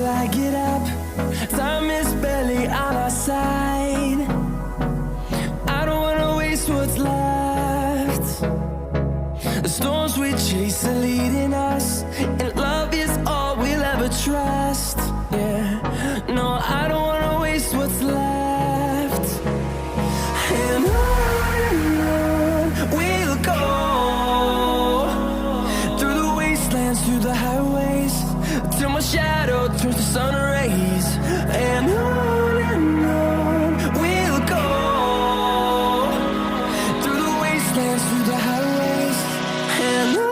flag it up. Time is barely on our side. I don't wanna waste what's left. The storms we chase are leading us, and love is all we'll ever trust. Yeah, no, I don't wanna waste what's left. And on we'll go, through the wastelands, through the highways, till my shadow turns to sun rays. And on we'll go, through the wastelands, through the highways, and on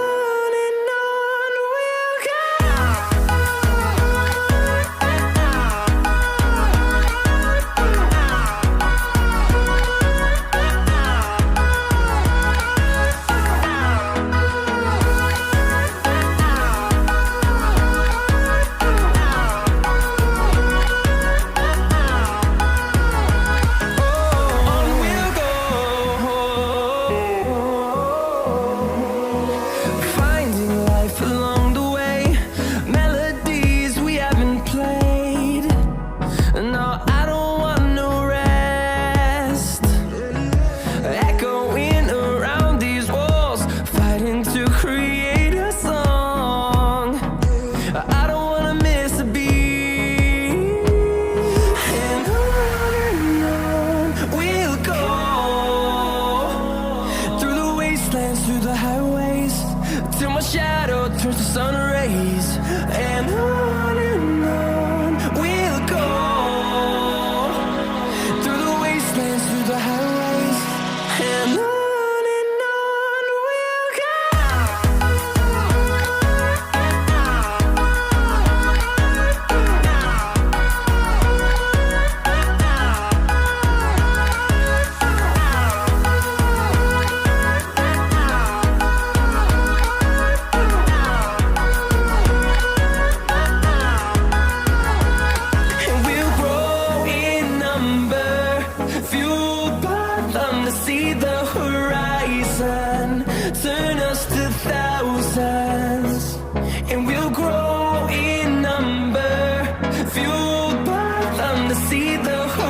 we'll go. Through the highways, till my shadow turns to sun rays. And on we'll go, through the wastelands, through the highways, and on we'll go. See the horizon, turn us to thousands, and we'll grow in number, fueled by them to see the horizon.